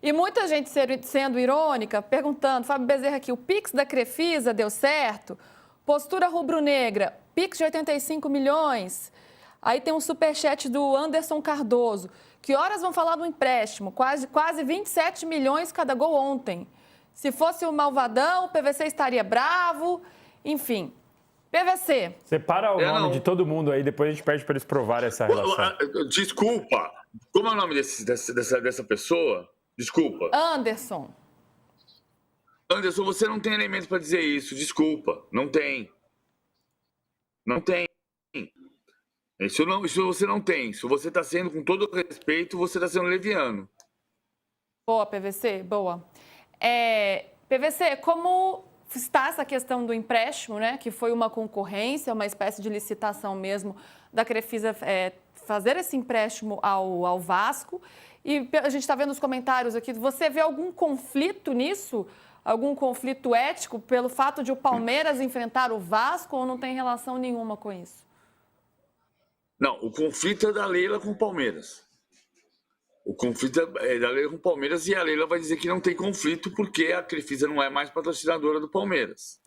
E muita gente sendo irônica, perguntando, Fábio Bezerra aqui, o Pix da Crefisa deu certo? Postura rubro-negra, Pix de 85 milhões. Aí tem um superchat do Anderson Cardoso. Que horas vão falar do empréstimo? Quase 27 milhões cada gol ontem. Se fosse o Malvadão, o PVC estaria bravo. Enfim, PVC. Separa o nome de todo mundo aí, depois a gente pede para eles provarem essa relação. Desculpa, como é o nome dessa pessoa? Desculpa. Anderson. Anderson, você não tem elementos para dizer isso. Desculpa, não tem. Não tem. Isso você não tem. Se você está sendo, com todo respeito, você está sendo leviano. Boa, PVC, boa. PVC, como está essa questão do empréstimo, né? Que foi uma concorrência, uma espécie de licitação mesmo da Crefisa fazer esse empréstimo ao Vasco. E a gente está vendo os comentários aqui. Você vê algum conflito nisso? Algum conflito ético pelo fato de o Palmeiras enfrentar o Vasco ou não tem relação nenhuma com isso? Não, o conflito é da Leila com o Palmeiras. O conflito é da Leila com o Palmeiras e a Leila vai dizer que não tem conflito porque a Crefisa não é mais patrocinadora do Palmeiras.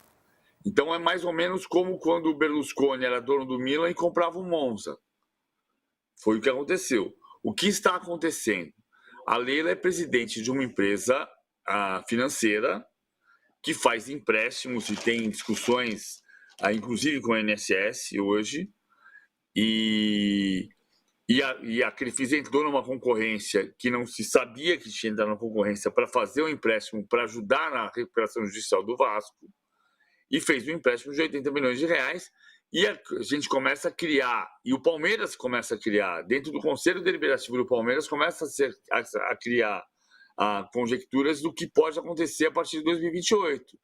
Então é mais ou menos como quando o Berlusconi era dono do Milan e comprava o Monza. Foi o que aconteceu. O que está acontecendo? A Leila é presidente de uma empresa financeira que faz empréstimos e tem discussões, inclusive com o INSS hoje, e a Crefisa entrou numa concorrência que não se sabia que tinha entrado na concorrência para fazer um empréstimo para ajudar na recuperação judicial do Vasco e fez um empréstimo de 80 milhões de reais e a gente começa a criar, e o Palmeiras começa a criar, dentro do Conselho Deliberativo do Palmeiras, começa a criar conjecturas do que pode acontecer a partir de 2028.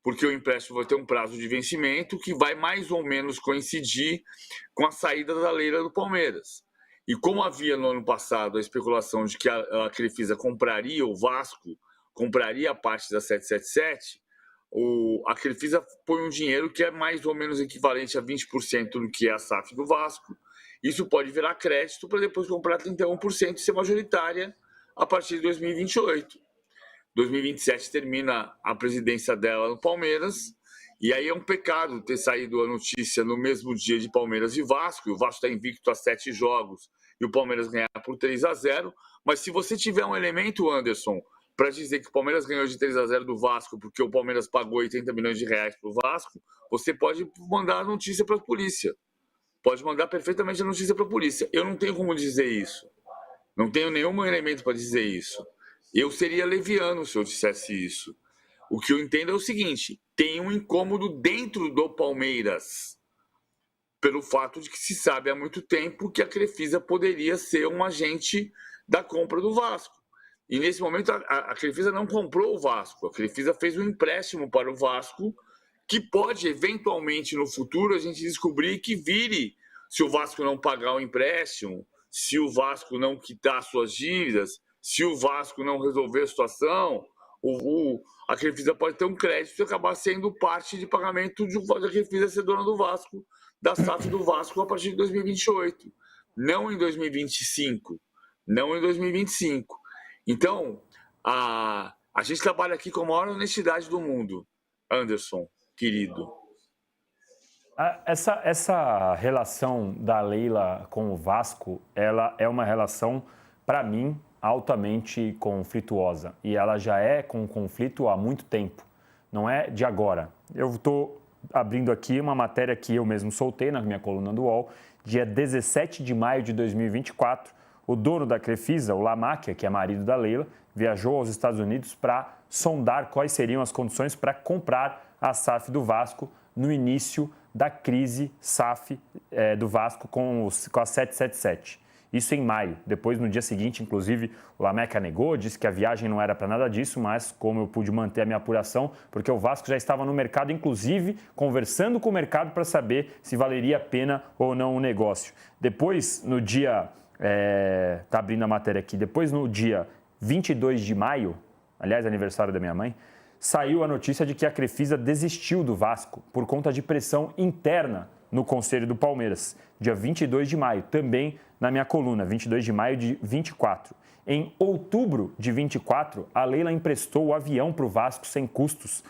Porque o empréstimo vai ter um prazo de vencimento que vai mais ou menos coincidir com a saída da Leila do Palmeiras. E como havia no ano passado a especulação de que a Crefisa compraria o Vasco, compraria a parte da 777, a Crefisa põe um dinheiro que é mais ou menos equivalente a 20% do que é a SAF do Vasco. Isso pode virar crédito para depois comprar 31% e ser majoritária a partir de 2028. 2027 termina a presidência dela no Palmeiras, e aí é um pecado ter saído a notícia no mesmo dia de Palmeiras e Vasco, e o Vasco está invicto a 7 jogos, e o Palmeiras ganhar por 3-0, mas se você tiver um elemento, Anderson, para dizer que o Palmeiras ganhou de 3-0 do Vasco porque o Palmeiras pagou 80 milhões de reais para o Vasco, você pode mandar a notícia para a polícia. Pode mandar perfeitamente a notícia para a polícia. Eu não tenho como dizer isso. Não tenho nenhum elemento para dizer isso. Eu seria leviano se eu dissesse isso. O que eu entendo é o seguinte: tem um incômodo dentro do Palmeiras, pelo fato de que se sabe há muito tempo que a Crefisa poderia ser um agente da compra do Vasco. E nesse momento a Crefisa não comprou o Vasco. A Crefisa fez um empréstimo para o Vasco que pode, eventualmente, no futuro, a gente descobrir que vire, se o Vasco não pagar o empréstimo, se o Vasco não quitar suas dívidas, se o Vasco não resolver a situação, a Crefisa pode ter um crédito e acabar sendo parte de pagamento da Crefisa ser dona do Vasco, da SAF do Vasco a partir de 2028. Não em 2025. Não em 2025. Então, a gente trabalha aqui com a maior honestidade do mundo, Anderson, querido. Essa relação da Leila com o Vasco, ela é uma relação, para mim, altamente conflituosa. E ela já é com conflito há muito tempo, não é de agora. Eu estou abrindo aqui uma matéria que eu mesmo soltei na minha coluna do UOL, dia 17 de maio de 2024. O dono da Crefisa, o Lamáquia, que é marido da Leila, viajou aos Estados Unidos para sondar quais seriam as condições para comprar a SAF do Vasco no início da crise SAF do Vasco com a 777. Isso em maio. Depois, no dia seguinte, inclusive, o Lameca negou, disse que a viagem não era para nada disso, mas como eu pude manter a minha apuração, porque o Vasco já estava no mercado, inclusive, conversando com o mercado para saber se valeria a pena ou não o negócio. Depois, no dia... Está abrindo a matéria aqui. Depois, no dia 22 de maio, aliás, aniversário da minha mãe, saiu a notícia de que a Crefisa desistiu do Vasco por conta de pressão interna no Conselho do Palmeiras, dia 22 de maio, também na minha coluna, 22 de maio de 24. Em outubro de 24, a Leila emprestou o avião para o Vasco sem custos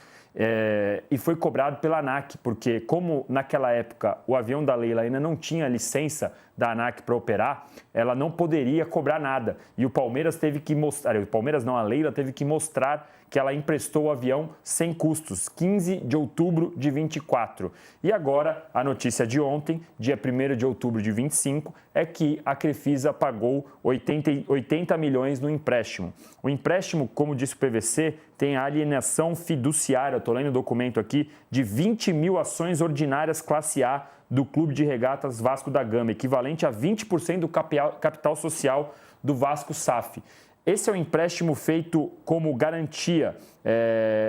e foi cobrado pela ANAC, porque como naquela época o avião da Leila ainda não tinha licença da ANAC para operar, ela não poderia cobrar nada. E o Palmeiras teve que mostrar, a Leila teve que mostrar que ela emprestou o avião sem custos, 15 de outubro de 24. E agora, a notícia de ontem, dia 1º de outubro de 25, é que a Crefisa pagou 80 milhões no empréstimo. O empréstimo, como disse o PVC, tem a alienação fiduciária, estou lendo o documento aqui, de 20 mil ações ordinárias classe A do Clube de Regatas Vasco da Gama, equivalente a 20% do capital social do Vasco SAF. Esse é um empréstimo feito como garantia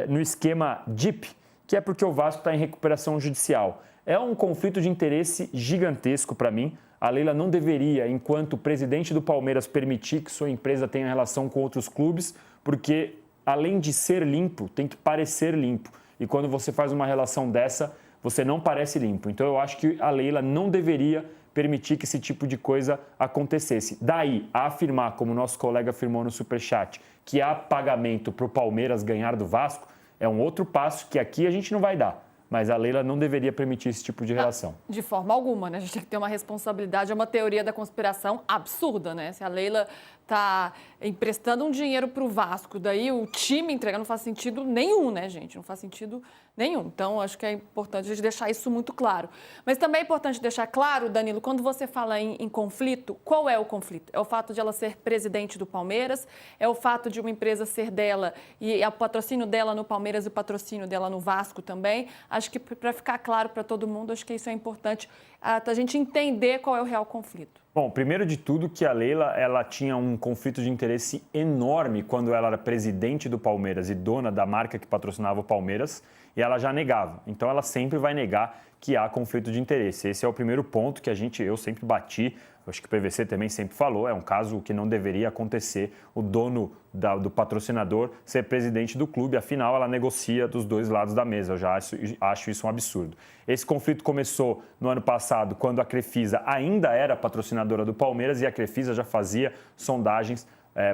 no esquema DIP, que é porque o Vasco está em recuperação judicial. É um conflito de interesse gigantesco para mim. A Leila não deveria, enquanto presidente do Palmeiras, permitir que sua empresa tenha relação com outros clubes, porque além de ser limpo, tem que parecer limpo. E quando você faz uma relação dessa, você não parece limpo. Então eu acho que a Leila não deveria permitir que esse tipo de coisa acontecesse. Daí, a afirmar, como o nosso colega afirmou no Superchat, que há pagamento para o Palmeiras ganhar do Vasco, é um outro passo que aqui a gente não vai dar. Mas a Leila não deveria permitir esse tipo de relação. De forma alguma, né? A gente tem que ter uma responsabilidade, é uma teoria da conspiração absurda, né? Se a Leila está emprestando um dinheiro para o Vasco, daí o time entregar, não faz sentido nenhum, né, gente? Não faz sentido nenhum. Então, acho que é importante a gente deixar isso muito claro. Mas também é importante deixar claro, Danilo, quando você fala em conflito, qual é o conflito? É o fato de ela ser presidente do Palmeiras? É o fato de uma empresa ser dela e o patrocínio dela no Palmeiras e o patrocínio dela no Vasco também? Acho que para ficar claro para todo mundo, acho que isso é importante, a gente entender qual é o real conflito. Bom, primeiro de tudo que a Leila, ela tinha um conflito de interesse enorme quando ela era presidente do Palmeiras e dona da marca que patrocinava o Palmeiras, e ela já negava. Então ela sempre vai negar que há conflito de interesse. Esse é o primeiro ponto que eu sempre bati, acho que o PVC também sempre falou, é um caso que não deveria acontecer, o dono do patrocinador ser presidente do clube, afinal ela negocia dos dois lados da mesa, eu já acho isso um absurdo. Esse conflito começou no ano passado, quando a Crefisa ainda era patrocinadora do Palmeiras e a Crefisa já fazia sondagens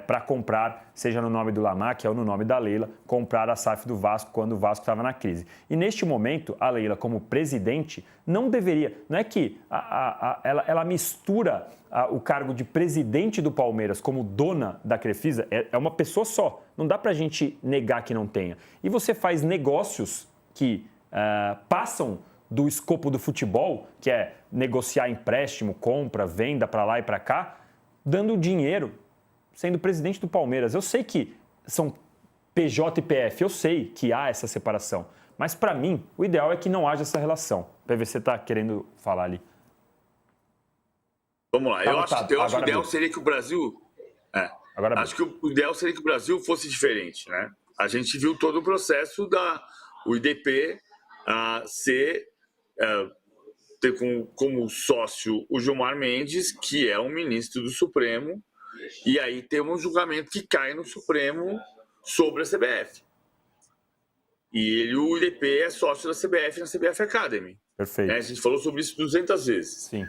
para comprar, seja no nome do Lamac ou no nome da Leila, comprar a SAF do Vasco quando o Vasco estava na crise. E neste momento, a Leila, como presidente, não deveria, não é que ela mistura o cargo de presidente do Palmeiras como dona da Crefisa, é uma pessoa só, não dá para a gente negar que não tenha. E você faz negócios que passam do escopo do futebol, que é negociar empréstimo, compra, venda para lá e para cá, dando dinheiro, sendo presidente do Palmeiras. Eu sei que são PJ e PF, eu sei que há essa separação, mas para mim o ideal é que não haja essa relação. O PVC está querendo falar ali. Vamos lá, eu acho que o ideal seria que o Brasil... acho que o ideal seria que o Brasil fosse diferente, né? A gente viu todo o processo o IDP ter como sócio o Gilmar Mendes, que é um ministro do Supremo, e aí tem um julgamento que cai no Supremo sobre a CBF. E o IDP é sócio da CBF na CBF Academy. Perfeito. A gente falou sobre isso 200 vezes. Sim.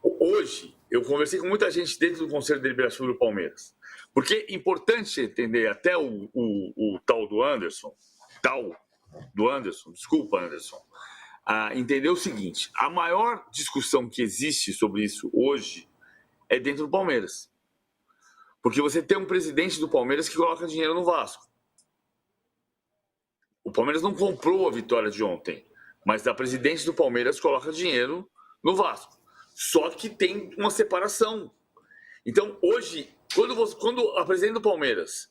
Hoje, eu conversei com muita gente dentro do Conselho Deliberativo do Palmeiras. Porque é importante entender, até o tal do Anderson, desculpa, Anderson, entender o seguinte: a maior discussão que existe sobre isso hoje é dentro do Palmeiras. Porque você tem um presidente do Palmeiras que coloca dinheiro no Vasco. O Palmeiras não comprou a vitória de ontem, mas a presidente do Palmeiras coloca dinheiro no Vasco. Só que tem uma separação. Então, hoje, quando a presidente do Palmeiras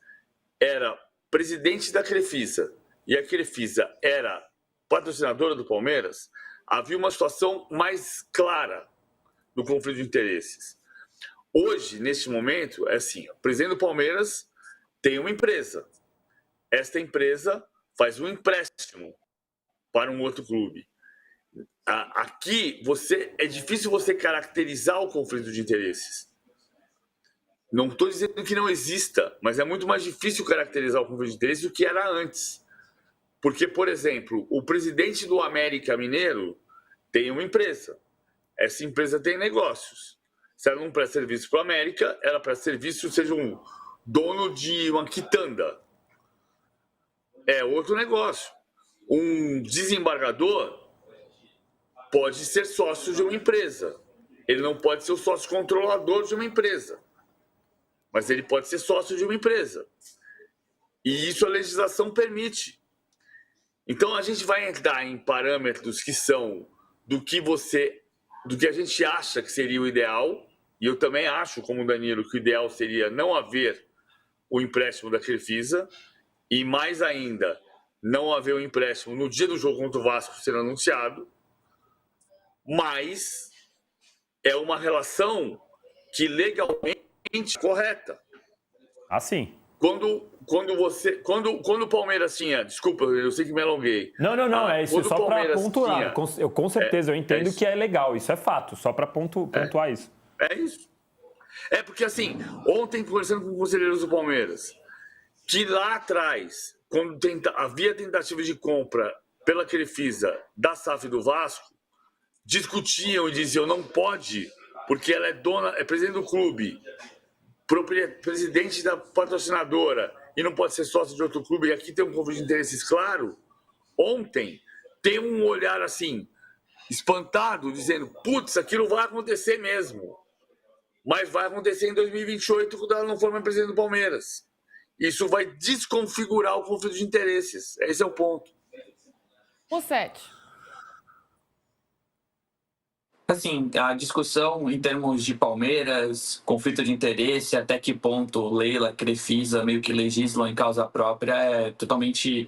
era presidente da Crefisa e a Crefisa era patrocinadora do Palmeiras, havia uma situação mais clara do conflito de interesses. Hoje, neste momento, é assim: o presidente do Palmeiras tem uma empresa. Esta empresa faz um empréstimo para um outro clube. Aqui, é difícil você caracterizar o conflito de interesses. Não estou dizendo que não exista, mas é muito mais difícil caracterizar o conflito de interesses do que era antes. Porque, por exemplo, o presidente do América Mineiro tem uma empresa. Essa empresa tem negócios. Se ela não presta serviço para a América, ela presta serviço, seja um dono de uma quitanda. É outro negócio. Um desembargador pode ser sócio de uma empresa. Ele não pode ser o sócio controlador de uma empresa. Mas ele pode ser sócio de uma empresa. E isso a legislação permite. Então a gente vai entrar em parâmetros que são do que a gente acha que seria o ideal, e eu também acho, como o Danilo, que o ideal seria não haver o empréstimo da Crefisa, e mais ainda, não haver o empréstimo no dia do jogo contra o Vasco sendo anunciado, mas é uma relação que legalmente é correta. Assim. Quando o Palmeiras tinha... Desculpa, eu sei que me alonguei. Não, é isso, só para pontuar. Com certeza, eu entendo que é legal, isso é fato, só para pontuar isso. É isso. É porque, assim, ontem, conversando com conselheiros do Palmeiras, que lá atrás, quando havia tentativa de compra pela Crefisa da SAF do Vasco, discutiam e diziam, não pode, porque ela é presidente do clube, presidente da patrocinadora e não pode ser sócio de outro clube, e aqui tem um conflito de interesses claro. Ontem tem um olhar assim, espantado, dizendo, putz, aquilo vai acontecer mesmo. Mas vai acontecer em 2028 quando ela não for mais presidente do Palmeiras. Isso vai desconfigurar o conflito de interesses. Esse é o ponto. O 7. Assim, a discussão em termos de Palmeiras, conflito de interesse, até que ponto Leila, Crefisa meio que legislam em causa própria é totalmente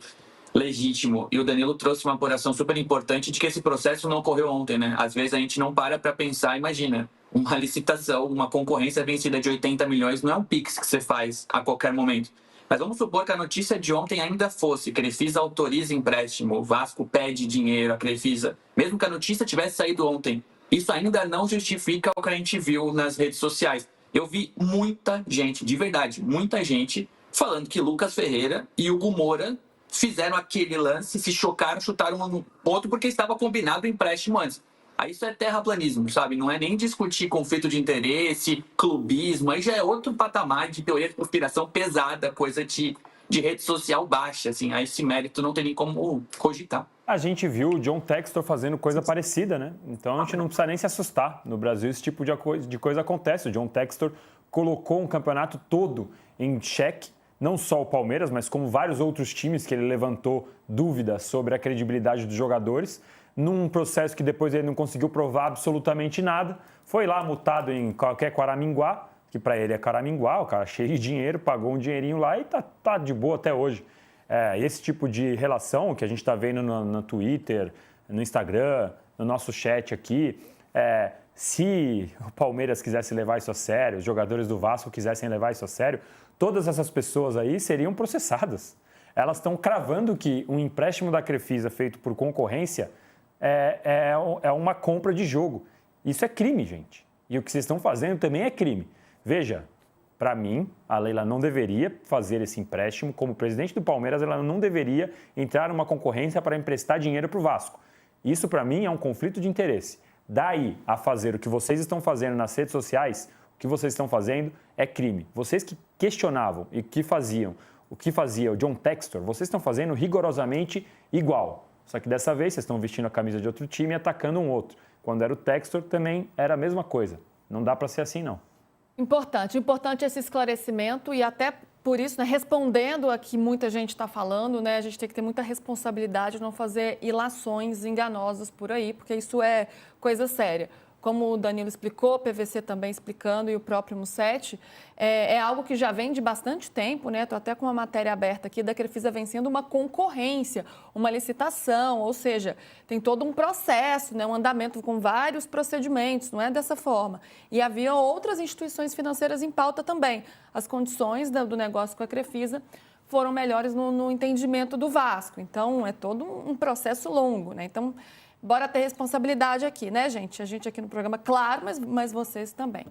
legítimo. E o Danilo trouxe uma apuração super importante de que esse processo não ocorreu ontem, né? Às vezes a gente não para pensar, imagina, uma licitação, uma concorrência vencida de 80 milhões não é um Pix que você faz a qualquer momento. Mas vamos supor que a notícia de ontem ainda fosse Crefisa autoriza empréstimo, o Vasco pede dinheiro à Crefisa. Mesmo que a notícia tivesse saído ontem, isso ainda não justifica o que a gente viu nas redes sociais. Eu vi muita gente, de verdade, muita gente, falando que Lucas Ferreira e Hugo Moura fizeram aquele lance, se chocaram, chutaram um no outro porque estava combinado o empréstimo antes. Aí isso é terraplanismo, sabe? Não é nem discutir conflito de interesse, clubismo, aí já é outro patamar de teoria de conspiração pesada, coisa de rede social baixa, assim. Aí esse mérito não tem nem como cogitar. A gente viu o John Textor fazendo coisa parecida, né? Então a gente não precisa nem se assustar. No Brasil esse tipo de coisa acontece. O John Textor colocou um campeonato todo em xeque, não só o Palmeiras, mas como vários outros times que ele levantou dúvidas sobre a credibilidade dos jogadores, num processo que depois ele não conseguiu provar absolutamente nada. Foi lá multado em qualquer Quaraminguá, que para ele é Caraminguá, o cara cheio de dinheiro, pagou um dinheirinho lá e tá de boa até hoje. Esse tipo de relação que a gente está vendo no Twitter, no Instagram, no nosso chat aqui, se o Palmeiras quisesse levar isso a sério, os jogadores do Vasco quisessem levar isso a sério, todas essas pessoas aí seriam processadas. Elas estão cravando que um empréstimo da Crefisa feito por concorrência é uma compra de jogo. Isso é crime, gente. E o que vocês estão fazendo também é crime. Veja, para mim, a Leila não deveria fazer esse empréstimo. Como presidente do Palmeiras, ela não deveria entrar numa concorrência para emprestar dinheiro para o Vasco. Isso, para mim, é um conflito de interesse. Daí a fazer o que vocês estão fazendo nas redes sociais, o que vocês estão fazendo é crime. Vocês que questionavam e que faziam o que fazia o John Textor, vocês estão fazendo rigorosamente igual. Só que dessa vez vocês estão vestindo a camisa de outro time e atacando um outro. Quando era o Textor, também era a mesma coisa. Não dá para ser assim, não. Importante esse esclarecimento e até por isso, né, respondendo a que muita gente está falando, né, a gente tem que ter muita responsabilidade de não fazer ilações enganosas por aí, porque isso é coisa séria. Como o Danilo explicou, o PVC também explicando e o próprio Mussetti, é algo que já vem de bastante tempo, né? Estou até com uma matéria aberta aqui da Crefisa vencendo uma concorrência, uma licitação, ou seja, tem todo um processo, né? Um andamento com vários procedimentos, não é dessa forma. E havia outras instituições financeiras em pauta também. As condições do negócio com a Crefisa foram melhores no entendimento do Vasco. Então, é todo um processo longo, né? Então, bora ter responsabilidade aqui, né, gente? A gente aqui no programa, claro, mas vocês também.